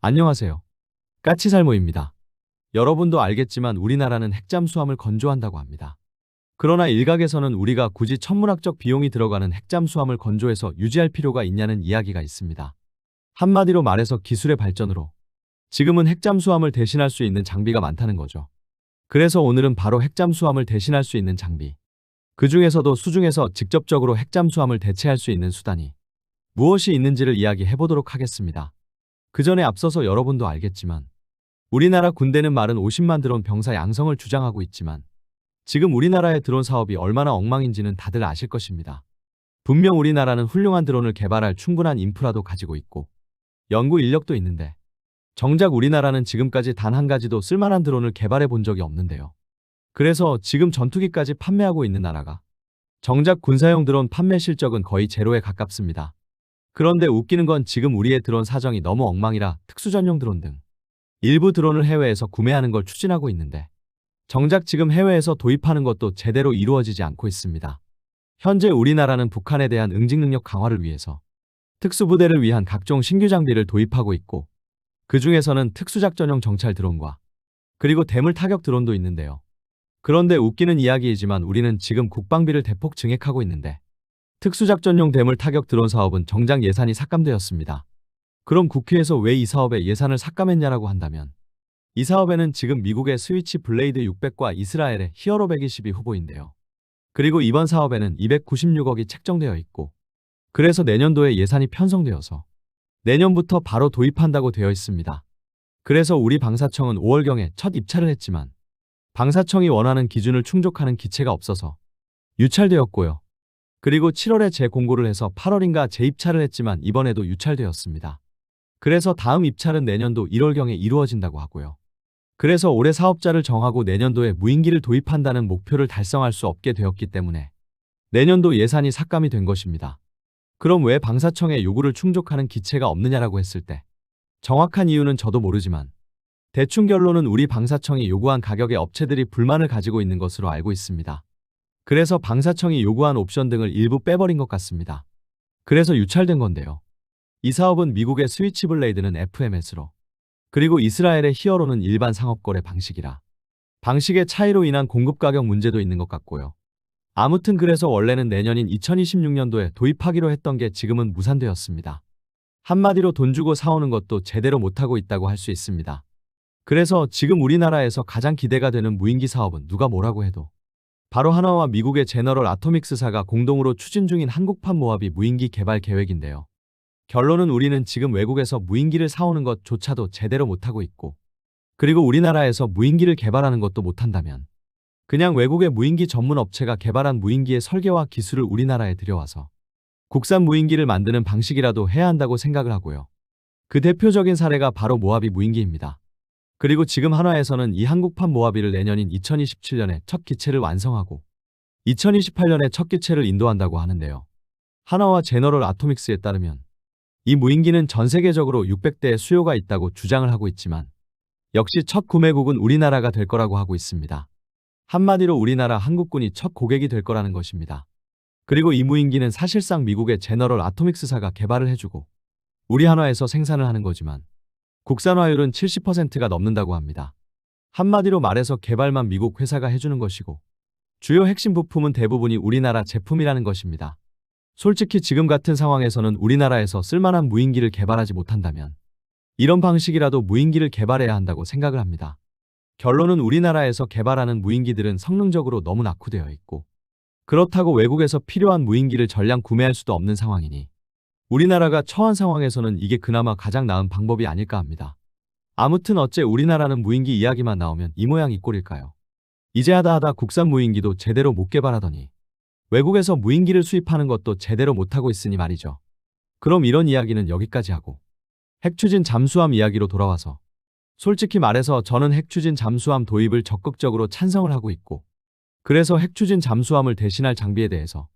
안녕하세요. 까치살모입니다. 여러분도 알겠지만 우리나라는 핵잠수함을 건조한다고 합니다. 그러나 일각에서는 우리가 굳이 천문학적 비용이 들어가는 핵잠수함을 건조해서 유지할 필요가 있냐는 이야기가 있습니다. 한마디로 말해서 기술의 발전으로 지금은 핵잠수함을 대신할 수 있는 장비가 많다는 거죠. 그래서 오늘은 바로 핵잠수함을 대신할 수 있는 장비, 그 중에서도 수중에서 직접적으로 핵잠수함을 대체할 수 있는 수단이 무엇이 있는지를 이야기해 보도록 하겠습니다. 그 전에 앞서서 여러분도 알겠지만 우리나라 군대는 말은 50만 드론 병사 양성을 주장하고 있지만 지금 우리나라의 드론 사업이 얼마나 엉망인지는 다들 아실 것입니다. 분명 우리나라는 훌륭한 드론을 개발할 충분한 인프라도 가지고 있고 연구 인력도 있는데 정작 우리나라는 지금까지 단 한 가지도 쓸만한 드론을 개발해 본 적이 없는데요. 그래서 지금 전투기까지 판매하고 있는 나라가 정작 군사용 드론 판매 실적은 거의 제로에 가깝습니다. 그런데 웃기는 건 지금 우리의 드론 사정이 너무 엉망이라 특수전용 드론 등 일부 드론을 해외에서 구매하는 걸 추진하고 있는데 정작 지금 해외에서 도입하는 것도 제대로 이루어지지 않고 있습니다. 현재 우리나라는 북한에 대한 응징 능력 강화를 위해서 특수부대를 위한 각종 신규 장비를 도입하고 있고 그 중에서는 특수작전용 정찰 드론과 그리고 대물 타격 드론도 있는데요. 그런데 웃기는 이야기이지만 우리는 지금 국방비를 대폭 증액하고 있는데 특수작전용 대물 타격 드론 사업은 정작 예산이 삭감되었습니다. 그럼 국회에서 왜 이 사업에 예산을 삭감했냐라고 한다면 이 사업에는 지금 미국의 스위치 블레이드 600과 이스라엘의 히어로 120이 후보인데요. 그리고 이번 사업에는 296억이 책정되어 있고 그래서 내년도에 예산이 편성되어서 내년부터 바로 도입한다고 되어 있습니다. 그래서 우리 방사청은 5월경에 첫 입찰을 했지만 방사청이 원하는 기준을 충족하는 기체가 없어서 유찰되었고요. 그리고 7월에 재공고를 해서 8월인가 재입찰을 했지만 이번에도 유찰되었습니다. 그래서 다음 입찰은 내년도 1월경에 이루어진다고 하고요. 그래서 올해 사업자를 정하고 내년도에 무인기를 도입한다는 목표를 달성할 수 없게 되었기 때문에 내년도 예산이 삭감이 된 것입니다. 그럼 왜 방사청의 요구를 충족하는 기체가 없느냐라고 했을 때 정확한 이유는 저도 모르지만 대충 결론은 우리 방사청이 요구한 가격에 업체들이 불만을 가지고 있는 것으로 알고 있습니다. 그래서 방사청이 요구한 옵션 등을 일부 빼버린 것 같습니다. 그래서 유찰된 건데요. 이 사업은 미국의 스위치 블레이드는 FMS로 그리고 이스라엘의 히어로는 일반 상업거래 방식이라 방식의 차이로 인한 공급 가격 문제도 있는 것 같고요. 아무튼 그래서 원래는 내년인 2026년도에 도입하기로 했던 게 지금은 무산되었습니다. 한마디로 돈 주고 사오는 것도 제대로 못하고 있다고 할 수 있습니다. 그래서 지금 우리나라에서 가장 기대가 되는 무인기 사업은 누가 뭐라고 해도 바로 한화와 미국의 제너럴 아토믹스사가 공동으로 추진 중인 한국판 모하비 무인기 개발 계획인데요. 결론은 우리는 지금 외국에서 무인기를 사오는 것조차도 제대로 못하고 있고 그리고 우리나라에서 무인기를 개발하는 것도 못한다면 그냥 외국의 무인기 전문 업체가 개발한 무인기의 설계와 기술을 우리나라에 들여와서 국산 무인기를 만드는 방식이라도 해야 한다고 생각을 하고요. 그 대표적인 사례가 바로 모하비 무인기입니다. 그리고 지금 한화에서는 이 한국판 모하비를 내년인 2027년에 첫 기체를 완성하고 2028년에 첫 기체를 인도한다고 하는데요. 한화와 제너럴 아토믹스에 따르면 이 무인기는 전 세계적으로 600대의 수요가 있다고 주장을 하고 있지만 역시 첫 구매국은 우리나라가 될 거라고 하고 있습니다. 한마디로 우리나라 한국군이 첫 고객이 될 거라는 것입니다. 그리고 이 무인기는 사실상 미국의 제너럴 아토믹스사가 개발을 해주고 우리 한화에서 생산을 하는 거지만 국산화율은 70%가 넘는다고 합니다. 한마디로 말해서 개발만 미국 회사가 해주는 것이고 주요 핵심 부품은 대부분이 우리나라 제품이라는 것입니다. 솔직히 지금 같은 상황에서는 우리나라에서 쓸만한 무인기를 개발하지 못한다면 이런 방식이라도 무인기를 개발해야 한다고 생각을 합니다. 결론은 우리나라에서 개발하는 무인기들은 성능적으로 너무 낙후되어 있고 그렇다고 외국에서 필요한 무인기를 전량 구매할 수도 없는 상황이니 우리나라가 처한 상황에서는 이게 그나마 가장 나은 방법이 아닐까 합니다. 아무튼 어째 우리나라는 무인기 이야기만 나오면 이 모양 이 꼴일까요? 이제 하다 국산 무인기도 제대로 못 개발하더니 외국에서 무인기를 수입하는 것도 제대로 못하고 있으니 말이죠. 그럼 이런 이야기는 여기까지 하고 핵추진 잠수함 이야기로 돌아와서 솔직히 말해서 저는 핵추진 잠수함 도입을 적극적으로 찬성을 하고 있고 그래서 핵추진 잠수함을 대신할 장비에 대해서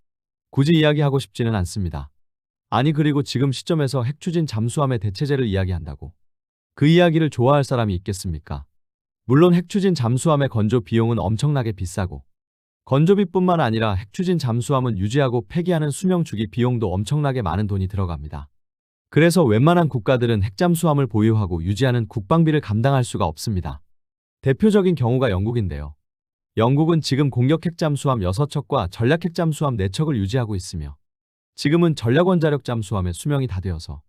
굳이 이야기하고 싶지는 않습니다. 아니 그리고 지금 시점에서 핵추진 잠수함의 대체제를 이야기한다고 그 이야기를 좋아할 사람이 있겠습니까? 물론 핵추진 잠수함의 건조 비용은 엄청나게 비싸고 건조비뿐만 아니라 핵추진 잠수함은 유지하고 폐기하는 수명 주기 비용도 엄청나게 많은 돈이 들어갑니다. 그래서 웬만한 국가들은 핵잠수함을 보유하고 유지하는 국방비를 감당할 수가 없습니다. 대표적인 경우가 영국인데요. 영국은 지금 공격 핵잠수함 6척과 전략 핵잠수함 4척을 유지하고 있으며 지금은 전략원자력 잠수함의 수명이 다 되어서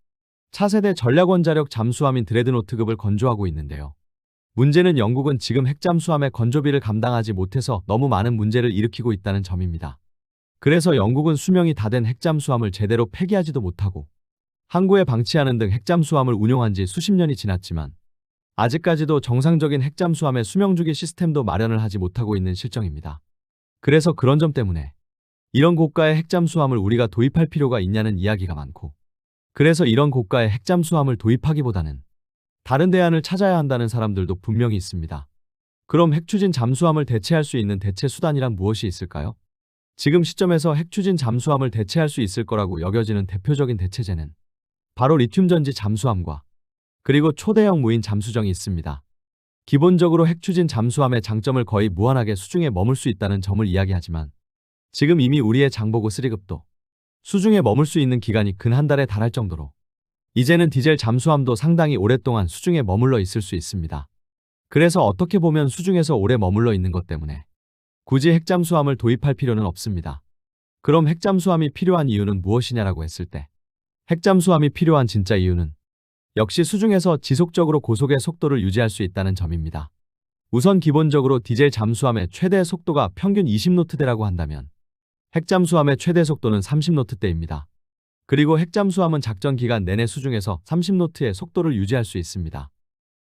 차세대 전략원자력 잠수함인 드레드노트급을 건조하고 있는데요. 문제는 영국은 지금 핵잠수함의 건조비를 감당하지 못해서 너무 많은 문제를 일으키고 있다는 점입니다. 그래서 영국은 수명이 다 된 핵잠수함을 제대로 폐기하지도 못하고 항구에 방치하는 등 핵잠수함을 운용한 지 수십 년이 지났지만 아직까지도 정상적인 핵잠수함의 수명주기 시스템도 마련을 하지 못하고 있는 실정입니다. 그래서 그런 점 때문에 이런 고가의 핵잠수함을 우리가 도입할 필요가 있냐는 이야기가 많고, 그래서 이런 고가의 핵잠수함을 도입하기보다는 다른 대안을 찾아야 한다는 사람들도 분명히 있습니다. 그럼 핵추진 잠수함을 대체할 수 있는 대체 수단이란 무엇이 있을까요? 지금 시점에서 핵추진 잠수함을 대체할 수 있을 거라고 여겨지는 대표적인 대체제는 바로 리튬전지 잠수함과 그리고 초대형 무인 잠수정이 있습니다. 기본적으로 핵추진 잠수함의 장점을 거의 무한하게 수중에 머물 수 있다는 점을 이야기하지만 지금 이미 우리의 장보고 3급도 수중에 머물 수 있는 기간이 근 한 달에 달할 정도로 이제는 디젤 잠수함도 상당히 오랫동안 수중에 머물러 있을 수 있습니다. 그래서 어떻게 보면 수중에서 오래 머물러 있는 것 때문에 굳이 핵잠수함을 도입할 필요는 없습니다. 그럼 핵잠수함이 필요한 이유는 무엇이냐라고 했을 때 핵잠수함이 필요한 진짜 이유는 역시 수중에서 지속적으로 고속의 속도를 유지할 수 있다는 점입니다. 우선 기본적으로 디젤 잠수함의 최대 속도가 평균 20노트대라고 한다면 핵잠수함의 최대 속도는 30노트대입니다. 그리고 핵잠수함은 작전 기간 내내 수중에서 30노트의 속도를 유지할 수 있습니다.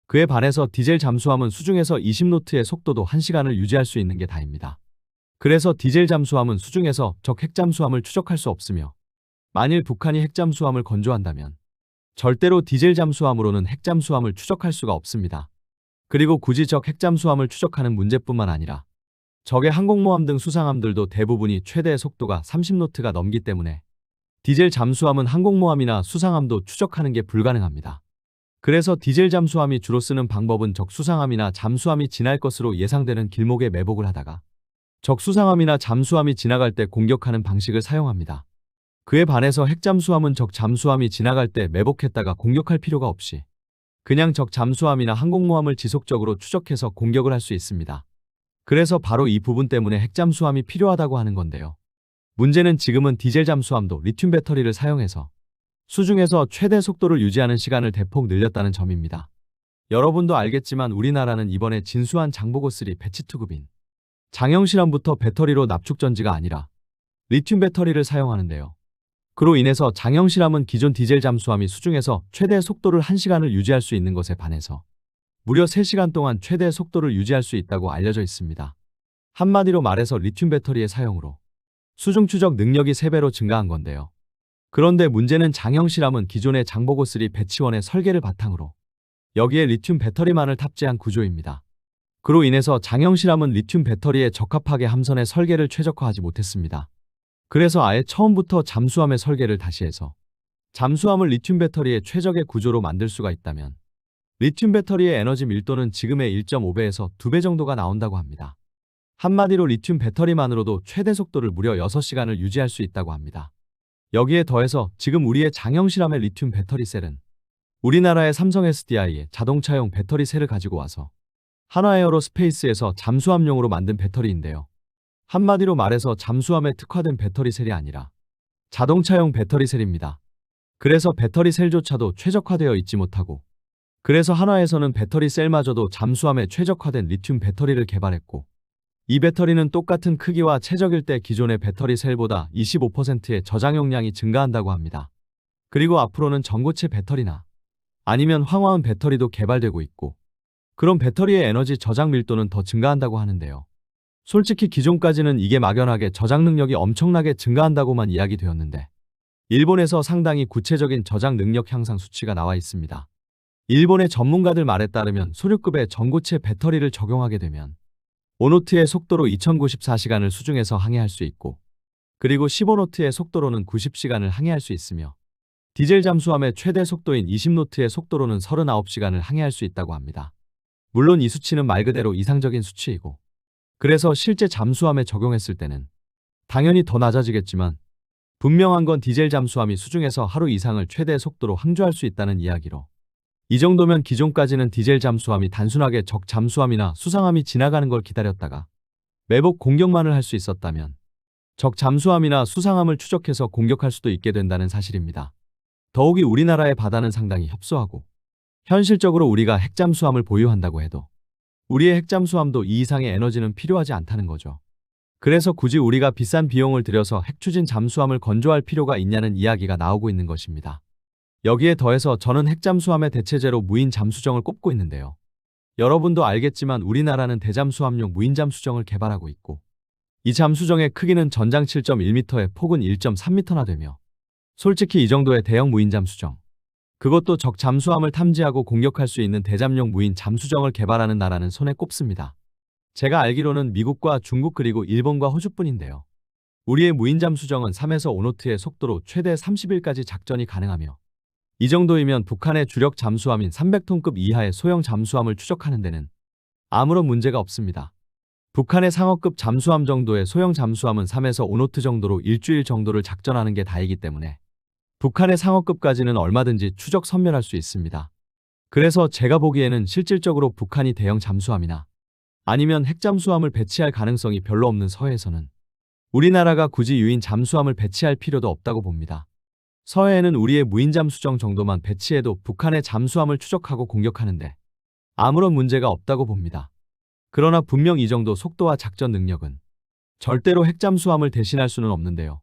그에 반해서 디젤 잠수함은 수중에서 20노트의 속도도 1시간을 유지할 수 있는 게 다입니다. 그래서 디젤 잠수함은 수중에서 적 핵잠수함을 추적할 수 없으며 만일 북한이 핵잠수함을 건조한다면 절대로 디젤 잠수함으로는 핵잠수함을 추적할 수가 없습니다. 그리고 굳이 적 핵잠수함을 추적하는 문제뿐만 아니라 적의 항공모함 등 수상함들도 대부분이 최대 속도가 30노트가 넘기 때문에 디젤 잠수함은 항공모함이나 수상함도 추적하는 게 불가능합니다. 그래서 디젤 잠수함이 주로 쓰는 방법은 적 수상함이나 잠수함이 지날 것으로 예상되는 길목에 매복을 하다가 적 수상함이나 잠수함이 지나갈 때 공격하는 방식을 사용합니다. 그에 반해서 핵잠수함은 적 잠수함이 지나갈 때 매복했다가 공격할 필요가 없이 그냥 적 잠수함이나 항공모함을 지속적으로 추적해서 공격을 할 수 있습니다. 그래서 바로 이 부분 때문에 핵잠수함이 필요하다고 하는 건데요. 문제는 지금은 디젤 잠수함도 리튬 배터리를 사용해서 수중에서 최대 속도를 유지하는 시간을 대폭 늘렸다는 점입니다. 여러분도 알겠지만 우리나라는 이번에 진수한 장보고3 배치2급인 장형 실험부터 배터리로 납축전지가 아니라 리튬 배터리를 사용하는데요. 그로 인해서 장형 실험은 기존 디젤 잠수함이 수중에서 최대 속도를 1시간을 유지할 수 있는 것에 반해서 무려 3시간 동안 최대 속도를 유지할 수 있다고 알려져 있습니다. 한마디로 말해서 리튬 배터리의 사용으로 수중 추적 능력이 3배로 증가한 건데요. 그런데 문제는 장형 실험은 기존의 장보고3 배치1의 설계를 바탕으로 여기에 리튬 배터리만을 탑재한 구조입니다. 그로 인해서 장형 실험은 리튬 배터리에 적합하게 함선의 설계를 최적화하지 못했습니다. 그래서 아예 처음부터 잠수함의 설계를 다시 해서 잠수함을 리튬 배터리의 최적의 구조로 만들 수가 있다면 리튬 배터리의 에너지 밀도는 지금의 1.5배에서 2배 정도가 나온다고 합니다. 한마디로 리튬 배터리만으로도 최대 속도를 무려 6시간을 유지할 수 있다고 합니다. 여기에 더해서 지금 우리의 장형 실험의 리튬 배터리 셀은 우리나라의 삼성 SDI의 자동차용 배터리 셀을 가지고 와서 한화에어로스페이스에서 잠수함용으로 만든 배터리인데요. 한마디로 말해서 잠수함에 특화된 배터리 셀이 아니라 자동차용 배터리 셀입니다. 그래서 배터리 셀조차도 최적화되어 있지 못하고 그래서 한화에서는 배터리 셀마저도 잠수함에 최적화된 리튬 배터리를 개발했고 이 배터리는 똑같은 크기와 최적일 때 기존의 배터리 셀보다 25%의 저장 용량이 증가한다고 합니다. 그리고 앞으로는 전고체 배터리나 아니면 황화은 배터리도 개발되고 있고 그럼 배터리의 에너지 저장 밀도는 더 증가한다고 하는데요. 솔직히 기존까지는 이게 막연하게 저장 능력이 엄청나게 증가한다고만 이야기되었는데 일본에서 상당히 구체적인 저장 능력 향상 수치가 나와 있습니다. 일본의 전문가들 말에 따르면 소류급의 전고체 배터리를 적용하게 되면 5노트의 속도로 2094시간을 수중에서 항해할 수 있고 그리고 15노트의 속도로는 90시간을 항해할 수 있으며 디젤 잠수함의 최대 속도인 20노트의 속도로는 39시간을 항해할 수 있다고 합니다. 물론 이 수치는 말 그대로 이상적인 수치이고 그래서 실제 잠수함에 적용했을 때는 당연히 더 낮아지겠지만 분명한 건 디젤 잠수함이 수중에서 하루 이상을 최대 속도로 항주할 수 있다는 이야기로. 이 정도면 기존까지는 디젤 잠수함이 단순하게 적 잠수함이나 수상함이 지나가는 걸 기다렸다가 매복 공격만을 할 수 있었다면 적 잠수함이나 수상함을 추적해서 공격할 수도 있게 된다는 사실입니다. 더욱이 우리나라의 바다는 상당히 협소하고 현실적으로 우리가 핵잠수함을 보유한다고 해도 우리의 핵잠수함도 이 이상의 에너지는 필요하지 않다는 거죠. 그래서 굳이 우리가 비싼 비용을 들여서 핵추진 잠수함을 건조할 필요가 있냐는 이야기가 나오고 있는 것입니다. 여기에 더해서 저는 핵잠수함의 대체제로 무인 잠수정을 꼽고 있는데요. 여러분도 알겠지만 우리나라는 대잠수함용 무인 잠수정을 개발하고 있고 이 잠수정의 크기는 전장 7.1m에 폭은 1.3m나 되며 솔직히 이 정도의 대형 무인 잠수정, 그것도 적 잠수함을 탐지하고 공격할 수 있는 대잠용 무인 잠수정을 개발하는 나라는 손에 꼽습니다. 제가 알기로는 미국과 중국 그리고 일본과 호주뿐인데요. 우리의 무인 잠수정은 3에서 5노트의 속도로 최대 30일까지 작전이 가능하며 이 정도이면 북한의 주력 잠수함인 300톤급 이하의 소형 잠수함을 추적하는 데는 아무런 문제가 없습니다. 북한의 상어급 잠수함 정도의 소형 잠수함은 3에서 5노트 정도로 일주일 정도를 작전하는 게 다이기 때문에 북한의 상어급까지는 얼마든지 추적 섬멸할 수 있습니다. 그래서 제가 보기에는 실질적으로 북한이 대형 잠수함이나 아니면 핵잠수함을 배치할 가능성이 별로 없는 서해에서는 우리나라가 굳이 유인 잠수함을 배치할 필요도 없다고 봅니다. 서해에는 우리의 무인 잠수정 정도만 배치해도 북한의 잠수함을 추적하고 공격하는데 아무런 문제가 없다고 봅니다. 그러나 분명 이 정도 속도와 작전 능력은 절대로 핵잠수함을 대신할 수는 없는데요.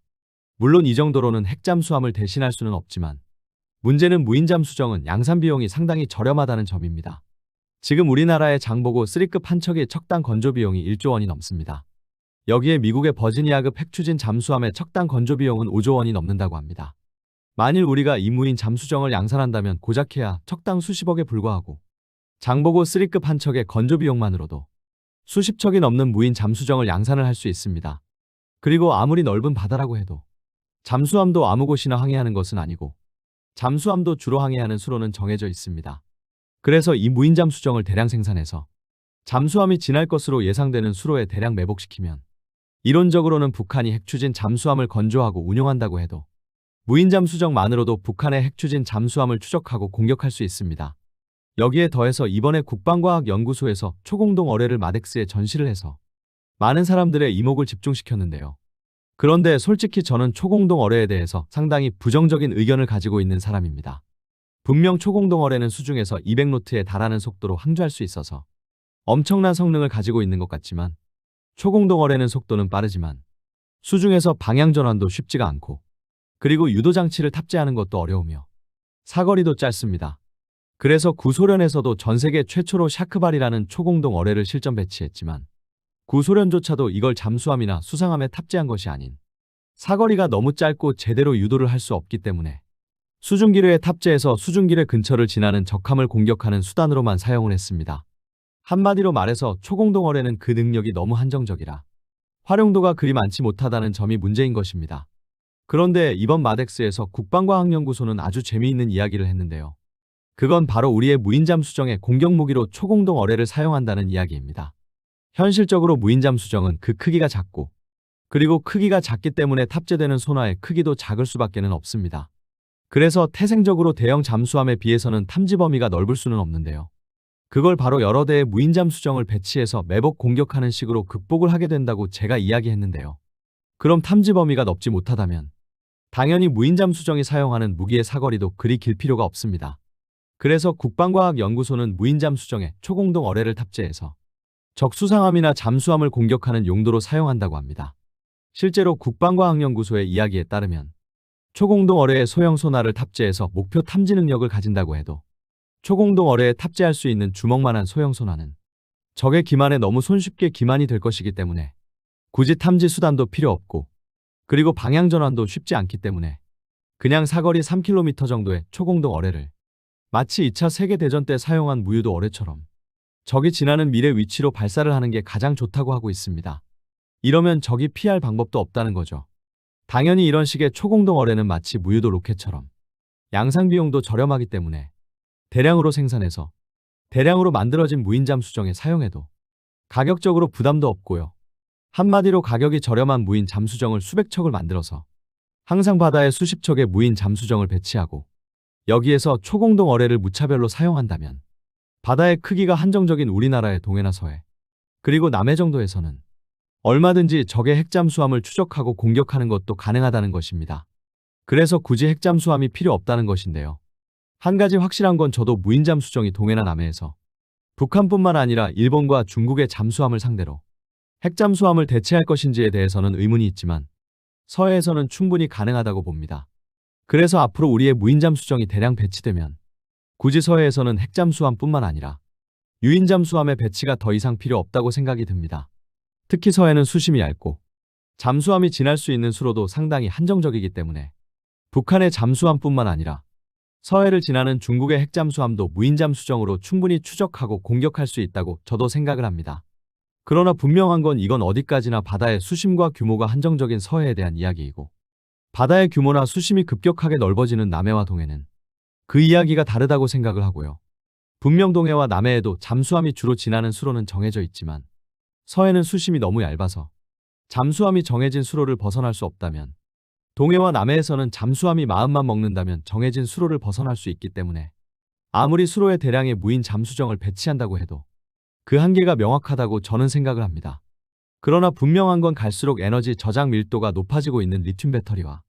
물론 이 정도로는 핵잠수함을 대신할 수는 없지만 문제는 무인 잠수정은 양산 비용이 상당히 저렴하다는 점입니다. 지금 우리나라의 장보고 3급 한 척의 척당 건조 비용이 1조 원이 넘습니다. 여기에 미국의 버지니아급 핵추진 잠수함의 척당 건조 비용은 5조 원이 넘는다고 합니다. 만일 우리가 이 무인 잠수정을 양산한다면 고작해야 척당 수십억에 불과하고 장보고 3급 한 척의 건조 비용만으로도 수십 척이 넘는 무인 잠수정을 양산을 할 수 있습니다. 그리고 아무리 넓은 바다라고 해도 잠수함도 아무 곳이나 항해하는 것은 아니고 잠수함도 주로 항해하는 수로는 정해져 있습니다. 그래서 이 무인 잠수정을 대량 생산해서 잠수함이 지날 것으로 예상되는 수로에 대량 매복시키면 이론적으로는 북한이 핵추진 잠수함을 건조하고 운용한다고 해도 무인 잠수정만으로도 북한의 핵추진 잠수함을 추적하고 공격할 수 있습니다. 여기에 더해서 이번에 국방과학연구소에서 초공동 어뢰를 마덱스에 전시를 해서 많은 사람들의 이목을 집중시켰는데요. 그런데 솔직히 저는 초공동 어뢰에 대해서 상당히 부정적인 의견을 가지고 있는 사람입니다. 분명 초공동 어뢰는 수중에서 200노트에 달하는 속도로 항주할 수 있어서 엄청난 성능을 가지고 있는 것 같지만 초공동 어뢰는 속도는 빠르지만 수중에서 방향 전환도 쉽지가 않고 그리고 유도 장치를 탑재하는 것도 어려우며 사거리도 짧습니다. 그래서 구소련에서도 전 세계 최초로 샤크발이라는 초공동 어뢰를 실전 배치했지만 구소련조차도 이걸 잠수함이나 수상함에 탑재한 것이 아닌 사거리가 너무 짧고 제대로 유도를 할 수 없기 때문에 수중기뢰에 탑재해서 수중기뢰 근처를 지나는 적함을 공격하는 수단으로만 사용을 했습니다. 한마디로 말해서 초공동 어뢰는 그 능력이 너무 한정적이라 활용도가 그리 많지 못하다는 점이 문제인 것입니다. 그런데 이번 마덱스에서 국방과학연구소는 아주 재미있는 이야기를 했는데요. 그건 바로 우리의 무인 잠수정의 공격 무기로 초공동 어뢰를 사용한다는 이야기입니다. 현실적으로 무인 잠수정은 그 크기가 작고 그리고 크기가 작기 때문에 탑재되는 소나의 크기도 작을 수밖에는 없습니다. 그래서 태생적으로 대형 잠수함에 비해서는 탐지 범위가 넓을 수는 없는데요. 그걸 바로 여러 대의 무인 잠수정을 배치해서 매복 공격하는 식으로 극복을 하게 된다고 제가 이야기했는데요. 그럼 탐지 범위가 넓지 못하다면 당연히 무인 잠수정이 사용하는 무기의 사거리도 그리 길 필요가 없습니다. 그래서 국방과학연구소는 무인 잠수정에 초공동 어뢰를 탑재해서 적 수상함이나 잠수함을 공격하는 용도로 사용한다고 합니다. 실제로 국방과학연구소의 이야기에 따르면 초공동 어뢰에 소형 소나를 탑재해서 목표 탐지 능력을 가진다고 해도 초공동 어뢰에 탑재할 수 있는 주먹만한 소형 소나는 적의 기만에 너무 손쉽게 기만이 될 것이기 때문에 굳이 탐지 수단도 필요 없고 그리고 방향 전환도 쉽지 않기 때문에 그냥 사거리 3km 정도의 초공동 어뢰를 마치 2차 세계대전 때 사용한 무유도 어뢰처럼 적이 지나는 미래 위치로 발사를 하는 게 가장 좋다고 하고 있습니다. 이러면 적이 피할 방법도 없다는 거죠. 당연히 이런 식의 초공동 어뢰는 마치 무유도 로켓처럼 양상 비용도 저렴하기 때문에 대량으로 생산해서 대량으로 만들어진 무인 잠수정에 사용해도 가격적으로 부담도 없고요. 한마디로 가격이 저렴한 무인 잠수정을 수백 척을 만들어서 항상 바다에 수십 척의 무인 잠수정을 배치하고 여기에서 초공동 어뢰를 무차별로 사용한다면 바다의 크기가 한정적인 우리나라의 동해나 서해 그리고 남해 정도에서는 얼마든지 적의 핵잠수함을 추적하고 공격하는 것도 가능하다는 것입니다. 그래서 굳이 핵잠수함이 필요 없다는 것인데요. 한 가지 확실한 건 저도 무인 잠수정이 동해나 남해에서 북한뿐만 아니라 일본과 중국의 잠수함을 상대로 핵잠수함을 대체할 것인지에 대해서는 의문이 있지만 서해에서는 충분히 가능하다고 봅니다. 그래서 앞으로 우리의 무인 잠수정이 대량 배치되면 굳이 서해에서는 핵잠수함뿐만 아니라 유인 잠수함의 배치가 더 이상 필요 없다고 생각이 듭니다. 특히 서해는 수심이 얇고 잠수함이 지날 수 있는 수로도 상당히 한정적이기 때문에 북한의 잠수함뿐만 아니라 서해를 지나는 중국의 핵잠수함도 무인 잠수정으로 충분히 추적하고 공격할 수 있다고 저도 생각을 합니다. 그러나 분명한 건 이건 어디까지나 바다의 수심과 규모가 한정적인 서해에 대한 이야기이고 바다의 규모나 수심이 급격하게 넓어지는 남해와 동해는 그 이야기가 다르다고 생각을 하고요. 분명 동해와 남해에도 잠수함이 주로 지나는 수로는 정해져 있지만 서해는 수심이 너무 얇아서 잠수함이 정해진 수로를 벗어날 수 없다면 동해와 남해에서는 잠수함이 마음만 먹는다면 정해진 수로를 벗어날 수 있기 때문에 아무리 수로에 대량의 무인 잠수정을 배치한다고 해도 그 한계가 명확하다고 저는 생각을 합니다. 그러나 분명한 건 갈수록 에너지 저장 밀도가 높아지고 있는 리튬 배터리와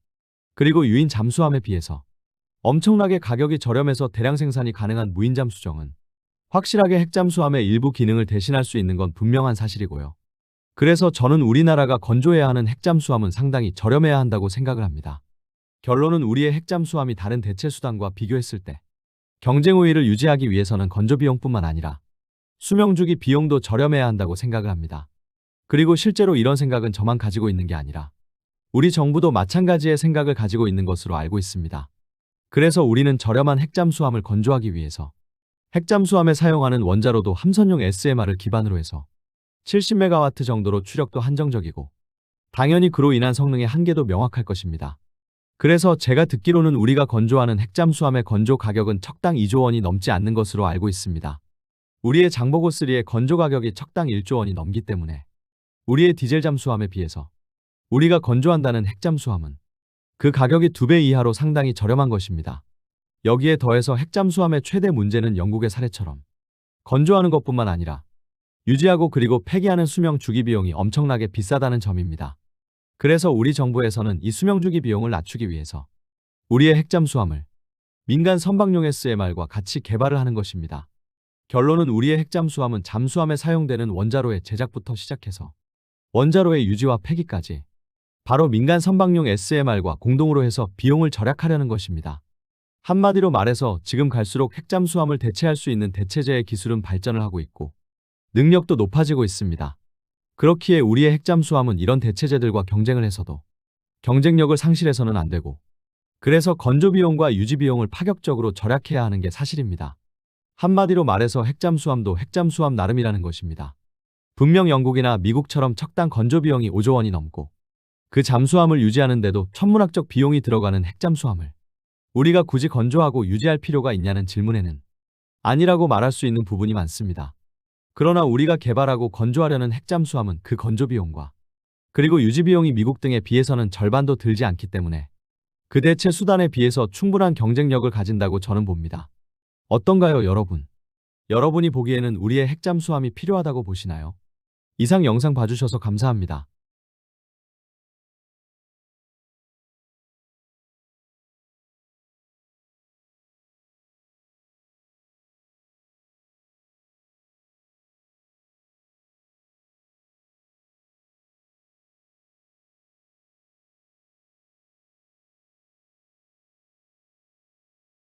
그리고 유인 잠수함에 비해서 엄청나게 가격이 저렴해서 대량 생산이 가능한 무인 잠수정은 확실하게 핵잠수함의 일부 기능을 대신할 수 있는 건 분명한 사실이고요. 그래서 저는 우리나라가 건조해야 하는 핵잠수함은 상당히 저렴해야 한다고 생각을 합니다. 결론은 우리의 핵잠수함이 다른 대체 수단과 비교했을 때 경쟁 우위를 유지하기 위해서는 건조 비용뿐만 아니라 수명주기 비용도 저렴해야 한다고 생각을 합니다. 그리고 실제로 이런 생각은 저만 가지고 있는 게 아니라 우리 정부도 마찬가지의 생각을 가지고 있는 것으로 알고 있습니다. 그래서 우리는 저렴한 핵잠수함을 건조하기 위해서 핵잠수함에 사용하는 원자로도 함선용 SMR을 기반으로 해서 70메가와트 정도로 추력도 한정적이고 당연히 그로 인한 성능의 한계도 명확할 것입니다. 그래서 제가 듣기로는 우리가 건조하는 핵잠수함의 건조 가격은 척당 2조 원이 넘지 않는 것으로 알고 있습니다. 우리의 장보고3의 건조 가격이 척당 1조 원이 넘기 때문에 우리의 디젤 잠수함에 비해서 우리가 건조한다는 핵잠수함은 그 가격이 2배 이하로 상당히 저렴한 것입니다. 여기에 더해서 핵잠수함의 최대 문제는 영국의 사례처럼 건조하는 것뿐만 아니라 유지하고 그리고 폐기하는 수명 주기 비용이 엄청나게 비싸다는 점입니다. 그래서 우리 정부에서는 이 수명 주기 비용을 낮추기 위해서 우리의 핵잠수함을 민간 선박용 SMR과 같이 개발을 하는 것입니다. 결론은 우리의 핵잠수함은 잠수함에 사용되는 원자로의 제작부터 시작해서 원자로의 유지와 폐기까지 바로 민간 선박용 SMR과 공동으로 해서 비용을 절약하려는 것입니다. 한마디로 말해서 지금 갈수록 핵잠수함을 대체할 수 있는 대체제의 기술은 발전을 하고 있고 능력도 높아지고 있습니다. 그렇기에 우리의 핵잠수함은 이런 대체제들과 경쟁을 해서도 경쟁력을 상실해서는 안 되고 그래서 건조 비용과 유지 비용을 파격적으로 절약해야 하는 게 사실입니다. 한마디로 말해서 핵잠수함도 핵잠수함 나름이라는 것입니다. 분명 영국이나 미국처럼 척당 건조 비용이 5조 원이 넘고 그 잠수함을 유지하는데도 천문학적 비용이 들어가는 핵잠수함을 우리가 굳이 건조하고 유지할 필요가 있냐는 질문에는 아니라고 말할 수 있는 부분이 많습니다. 그러나 우리가 개발하고 건조하려는 핵잠수함은 그 건조 비용과 그리고 유지 비용이 미국 등에 비해서는 절반도 들지 않기 때문에 그 대체 수단에 비해서 충분한 경쟁력을 가진다고 저는 봅니다. 어떤가요, 여러분? 여러분이 보기에는 우리의 핵잠수함이 필요하다고 보시나요? 이상 영상 봐주셔서 감사합니다.